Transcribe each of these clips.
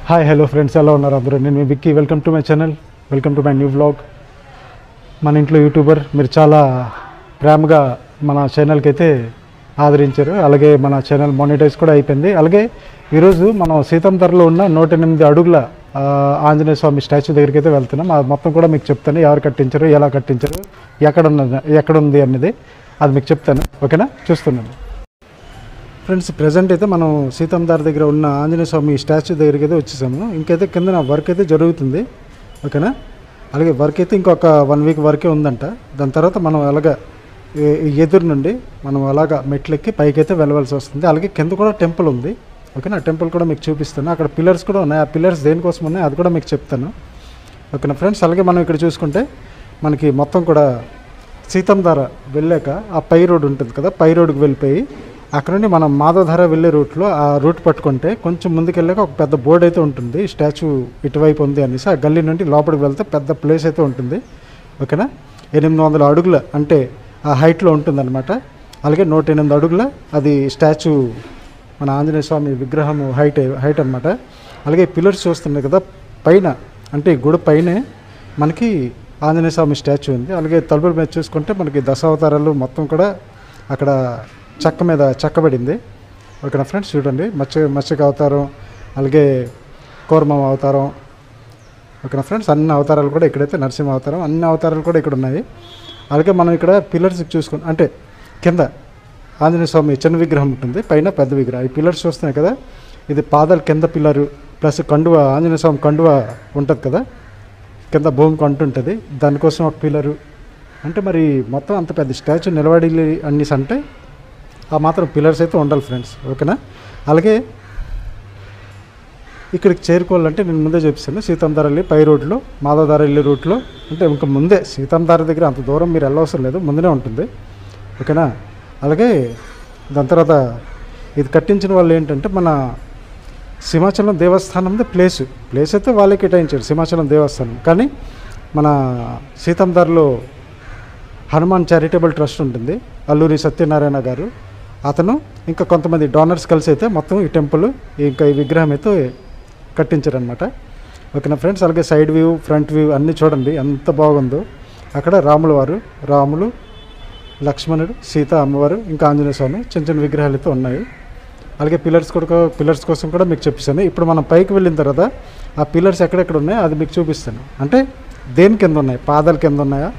Hi hello friends, ఎలా ఉన్నారు అందరూ? నేను మీ Vicky. Welcome to my channel, welcome to my new vlog. మన ఇంట్లో యూట్యూబర్ మీరు చాలా ప్రేమగా మన ఛానల్కి అయితే ఆదరించారు. అలాగే మన ఛానల్ మానిటైజ్ కూడా అయిపోయింది. అలాగే ఈరోజు మనం సీతంధరలో ఉన్న 108 అడుగుల ఆంజనేయ స్వామి స్టాచ్యూ దగ్గరికి అయితే వెళ్తున్నాం. అది మొత్తం కూడా మీకు చెప్తాను, ఎవరు కట్టించారు, ఎలా కట్టించారు, ఎక్కడ ఉంది అనేది అది మీకు చెప్తాను. ఓకేనా? చూస్తున్నాను ఫ్రెండ్స్. ప్రజెంట్ అయితే మనం సీతంధార దగ్గర ఉన్న ఆంజనేయ స్వామి స్టాచ్యూ దగ్గరికి అయితే వచ్చేసాము. ఇంకైతే కింద వర్క్ అయితే జరుగుతుంది. ఓకేనా? అలాగే వర్క్ అయితే ఇంకొక 1 వీక్ వరకే ఉందంట. దాని తర్వాత మనం అలాగా ఎదురు నుండి మనం అలాగా మెట్లెక్కి పైకి అయితే వెళ్ళవలసి వస్తుంది. అలాగే కింద కూడా టెంపుల్ ఉంది. ఓకేనా? టెంపుల్ కూడా మీకు చూపిస్తాను. అక్కడ పిల్లర్స్ కూడా ఉన్నాయి. ఆ పిల్లర్స్ దేనికోసం ఉన్నాయి అది కూడా మీకు చెప్తాను. ఓకేనా ఫ్రెండ్స్? అలాగే మనం ఇక్కడ చూసుకుంటే మనకి మొత్తం కూడా సీతంధార వెళ్ళాక ఆ పై రోడ్ ఉంటుంది కదా, పై రోడ్డుకి వెళ్ళిపోయి అక్కడ నుండి మనం మాధవధార వెళ్ళే రూట్లో ఆ రూట్ పట్టుకుంటే కొంచెం ముందుకెళ్ళాక ఒక పెద్ద బోర్డు అయితే ఉంటుంది, స్టాచ్యూ ఇటువైపు ఉంది అనేసి. ఆ గల్లీ నుండి లోపలికి వెళ్తే పెద్ద ప్లేస్ అయితే ఉంటుంది. ఓకేనా? 800 అడుగుల అంటే ఆ హైట్లో ఉంటుందన్నమాట. అలాగే 108 అడుగుల అది స్టాచ్యూ, మన ఆంజనేయ స్వామి విగ్రహం హైట్ అనమాట. అలాగే పిల్లర్స్ చూస్తున్నాయి కదా పైన, అంటే ఈ గుడి పైనే మనకి ఆంజనేయ స్వామి స్టాచ్యూ ఉంది. అలాగే తలుపుల మీద చూసుకుంటే మనకి దశావతారాలు మొత్తం కూడా అక్కడ చెక్క మీద చెక్కబడింది. ఓకేనా ఫ్రెండ్స్? చూడండి, మత్స్యక అవతారం, అలాగే కూర్మ అవతారం. ఓకేనా ఫ్రెండ్స్? అన్ని అవతారాలు కూడా ఇక్కడైతే, నరసింహ అవతారం, అన్ని అవతారాలు కూడా ఇక్కడ ఉన్నాయి. అలాగే మనం ఇక్కడ పిల్లర్స్ చూసుకుని అంటే కింద ఆంజనేయ స్వామి చిన్న విగ్రహం ఉంటుంది, పైన పెద్ద విగ్రహం. ఈ పిల్లర్స్ చూస్తున్నాయి కదా, ఇది పాదాలు కింద పిల్లరు ప్లస్ కండువ, ఆంజనేయ స్వామి కండువ ఉంటుంది కదా కింద భూమికి అంటుంటుంది, దానికోసం ఒక పిల్లరు. అంటే మరి మొత్తం అంత పెద్ద స్టాచ్యూ నిలబడి అన్నిస్ అంటే ఆ మాత్రం పిల్లర్స్ అయితే ఉండాలి ఫ్రెండ్స్. ఓకేనా? అలాగే ఇక్కడికి చేరుకోవాలంటే నేను ముందే చెప్పాను, సీతంధార వెళ్ళి పై రోడ్లో మాధవధార వెళ్ళే రూట్లో, అంటే ఇంకా ముందే సీతంధార దగ్గర అంత దూరం మీరు వెళ్ళవసరం లేదు, ముందునే ఉంటుంది. ఓకేనా? అలాగే దాని తర్వాత ఇది కట్టించిన వాళ్ళు ఏంటంటే మన సింహాచలం దేవస్థానం ప్లేస్ అయితే వాళ్ళే కేటాయించారు, సింహాచలం దేవస్థానం. కానీ మన సీతంధారలో హనుమాన్ చారిటబుల్ ట్రస్ట్ ఉంటుంది, అల్లూరి సత్యనారాయణ గారు, అతను ఇంకా కొంతమంది డోనర్స్ కలిసి అయితే మొత్తం ఈ టెంపుల్ ఇంకా ఈ విగ్రహం అయితే కట్టించారనమాట. ఓకేనా ఫ్రెండ్స్? అలాగే సైడ్ వ్యూ, ఫ్రంట్ వ్యూ అన్నీ చూడండి ఎంత బాగుందో. అక్కడ రాములు, లక్ష్మణుడు, సీత అమ్మవారు, ఇంకా ఆంజనేయ స్వామి చిన్న చిన్న విగ్రహాలు అయితే ఉన్నాయి. అలాగే పిల్లర్స్ కోసం కూడా మీకు చెప్పేసాను. ఇప్పుడు మనం పైకి వెళ్ళిన తర్వాత ఆ పిల్లర్స్ ఎక్కడెక్కడ ఉన్నాయో అది మీకు చూపిస్తాను. అంటే దేని కింద ఉన్నాయి, పాదాల కింద ఉన్నాయా,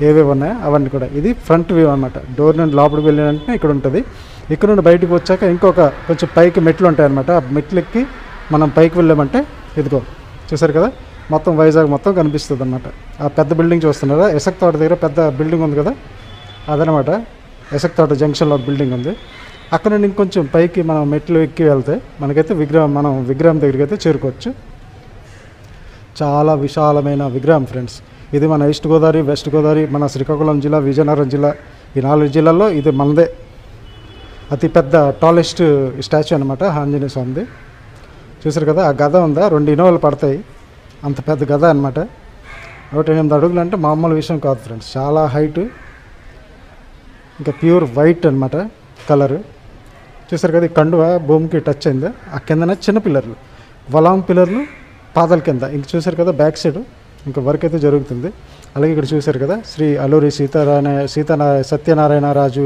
ఏవేవి ఉన్నాయో అవన్నీ కూడా. ఇది ఫ్రంట్ వ్యూ అనమాట. డోర్ నుండి లోపలికి వెళ్ళిన వెంటనే ఇక్కడ ఉంటుంది. ఇక్కడ నుండి బయటకు వచ్చాక ఇంకొక కొంచెం పైకి మెట్లు ఉంటాయి అనమాట. ఆ మెట్లు ఎక్కి మనం పైకి వెళ్ళామంటే ఇదిగో చూసారు కదా, మొత్తం వైజాగ్ మొత్తం కనిపిస్తుంది అనమాట. ఆ పెద్ద బిల్డింగ్ చూస్తున్నారా, ఎసక్ తోట దగ్గర పెద్ద బిల్డింగ్ ఉంది కదా, అదనమాట. ఎసక్ తోట జంక్షన్లో బిల్డింగ్ ఉంది. అక్కడ నుండి ఇంకొంచెం పైకి మనం మెట్లు ఎక్కి వెళ్తే మనకైతే విగ్రహం దగ్గరికి అయితే చేరుకోవచ్చు. చాలా విశాలమైన విగ్రహం ఫ్రెండ్స్. ఇది మన ఈస్ట్ గోదావరి, వెస్ట్ గోదావరి, మన శ్రీకాకుళం జిల్లా, విజయనగరం జిల్లా, ఈ 4 జిల్లాల్లో ఇది మనదే అతిపెద్ద టాలెస్ట్ స్టాచ్యూ అనమాట ఆంజనేయ స్వామిది. చూసారు కదా, ఆ గద ఉందా, 2 ఇనోవాలు పడతాయి, అంత పెద్ద గద అనమాట. 108 అడుగులు అంటే మామూలు విషయం కాదు ఫ్రెండ్స్, చాలా హైట్, ఇంకా ప్యూర్ వైట్ అనమాట కలరు. చూసారు కదా, ఈ కండువ భూమికి టచ్ అయిందా, ఆ కిందన చిన్న పిల్లర్లు, వలాం పిల్లర్లు పాదాల కింద. ఇంక చూసారు కదా బ్యాక్ సైడ్ ఇంకా వర్క్ అయితే జరుగుతుంది. అలాగే ఇక్కడ చూశారు కదా, శ్రీ అల్లూరి సత్యనారాయణ రాజు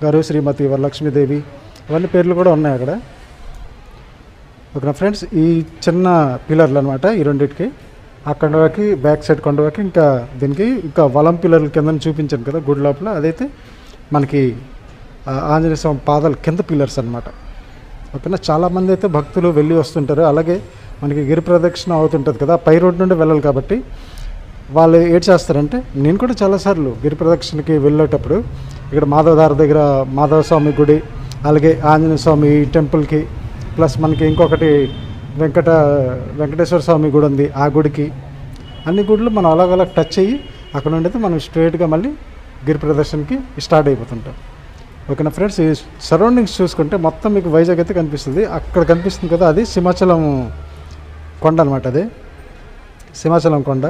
గారు, శ్రీమతి వరలక్ష్మీదేవి, అవన్నీ పేర్లు కూడా ఉన్నాయి అక్కడ. ఓకేనా ఫ్రెండ్స్? ఈ చిన్న పిల్లర్లు అనమాట ఈ రెండింటికి, ఆ కండువాకి బ్యాక్ సైడ్ కండువాకి, ఇంకా దీనికి ఇంకా వలం పిల్లర్ల కింద చూపించాను కదా గుడి లోపల, అదైతే మనకి ఆంజనేయ స్వామి పాదాల కింద పిల్లర్స్ అనమాట. ఓకేనా? చాలామంది అయితే భక్తులు వెళ్ళి వస్తుంటారు. అలాగే మనకి గిరి ప్రదక్షిణ అవుతుంటుంది కదా, పై రోడ్ నుండి వెళ్ళాలి కాబట్టి వాళ్ళు ఏడ్ చేస్తారంటే, నేను కూడా చాలాసార్లు గిరి ప్రదక్షిణకి వెళ్ళేటప్పుడు ఇక్కడ మాధవధార దగ్గర మాధవ స్వామి గుడి, అలాగే ఆంజనేయ స్వామి టెంపుల్కి, ప్లస్ మనకి ఇంకొకటి వెంకటేశ్వర స్వామి గుడి ఉంది, ఆ గుడికి, అన్ని గుడులు మనం అలాగ టచ్ అయ్యి అక్కడ నుండి అయితే మనం స్ట్రైట్గా మళ్ళీ గిరి ప్రదర్శనకి స్టార్ట్ అయిపోతుంటాం. ఓకేనా ఫ్రెండ్స్? ఈ సరౌండింగ్స్ చూసుకుంటే మొత్తం మీకు వైజాగ్ అయితే కనిపిస్తుంది. అక్కడ కనిపిస్తుంది కదా, అది సింహాచలం కొండ అనమాట. అది సింహాచలం కొండ.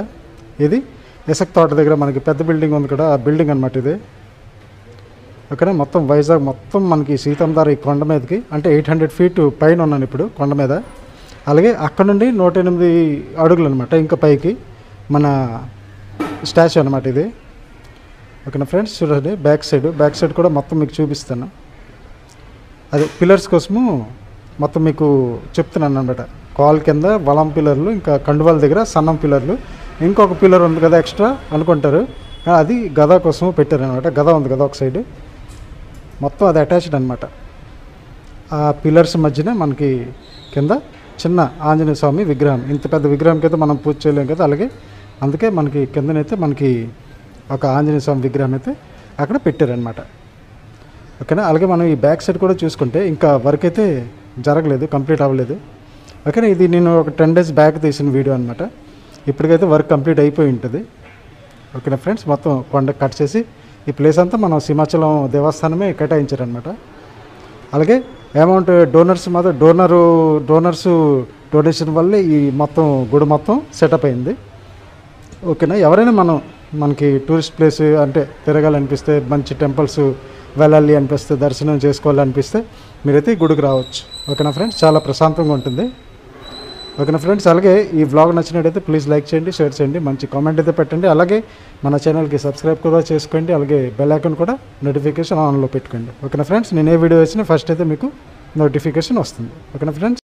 ఇది ఎసక్ తోట దగ్గర మనకి పెద్ద బిల్డింగ్ ఉంది కదా, ఆ బిల్డింగ్ అనమాట ఇది. ఓకేనా? మొత్తం వైజాగ్ మొత్తం మనకి సీతంధార ఈ కొండ మీదకి, అంటే 800 ఫీట్ పైన ఉన్నాను ఇప్పుడు కొండ మీద. అలాగే అక్కడ నుండి 108 అడుగులు అనమాట ఇంకా పైకి మన స్టాచ్యూ అనమాట ఇది. ఓకేనా ఫ్రెండ్స్, చూడండి బ్యాక్ సైడ్ కూడా మొత్తం మీకు చూపిస్తాను. అదే పిల్లర్స్ కోసము మొత్తం మీకు చెప్తున్నాను అనమాట. కాల్ కింద వలం పిల్లర్లు, ఇంకా కండువాల దగ్గర సన్నం పిల్లర్లు, ఇంకొక పిల్లర్ ఉంది కదా ఎక్స్ట్రా అనుకుంటారు, అది గద కోసం పెట్టారనమాట. గద ఉంది కదా ఒక సైడ్, మొత్తం అది అటాచ్డ్ అనమాట. ఆ పిల్లర్స్ మధ్యన మనకి కింద చిన్న ఆంజనేయ స్వామి విగ్రహం, ఇంత పెద్ద విగ్రహానికి అయితే మనం పూజ చేయలేం కదా, అలాగే అందుకే మనకి కిందనైతే మనకి ఒక ఆంజనేయ స్వామి విగ్రహం అయితే అక్కడ పెట్టారనమాట. ఓకేనా. అలాగే మనం ఈ బ్యాక్ సైడ్ కూడా చూసుకుంటే ఇంకా వర్క్ అయితే జరగలేదు, కంప్లీట్ అవ్వలేదు. ఓకేనా. ఇది నేను ఒక 10 days బ్యాక్ తీసిన వీడియో అనమాట. ఇప్పటికైతే వర్క్ కంప్లీట్ అయిపోయి ఉంటుంది. ఓకేనా ఫ్రెండ్స్, మొత్తం కొండ కట్ చేసి ఈ ప్లేస్ అంతా మనం సింహాచలం దేవస్థానమే కేటాయించారనమాట. అలాగే అమౌంట్ డోనర్స్ మాత్రం డోనర్స్ డొనేషన్ వల్లే ఈ మొత్తం గుడి మొత్తం సెటప్ అయింది. ఓకేనా. ఎవరైనా మనకి టూరిస్ట్ ప్లేస్ అంటే తిరగాలనిపిస్తే, మంచి టెంపుల్స్ వెళ్ళాలి అనిపిస్తే, దర్శనం చేసుకోవాలనిపిస్తే మీరైతే ఈ గుడికి రావచ్చు. ఓకేనా ఫ్రెండ్స్, చాలా ప్రశాంతంగా ఉంటుంది. ఓకేనా ఫ్రెండ్స్, అలాగే ఈ వ్లాగ్ నచ్చినట్టయితే ప్లీజ్ లైక్ చేయండి, షేర్ చేయండి, మంచి కామెంట్ అయితే పెట్టండి. అలాగే మన ఛానల్కి సబ్స్క్రైబ్ కూడా చేసుకోండి. అలాగే బెల్ ఐకాన్ కూడా నోటిఫికేషన్ ఆన్లో పెట్టుకోండి. ఓకేనా ఫ్రెండ్స్, నేను ఏ వీడియో వేసినా ఫస్ట్ అయితే మీకు నోటిఫికేషన్ వస్తుంది. ఓకేనా ఫ్రెండ్స్.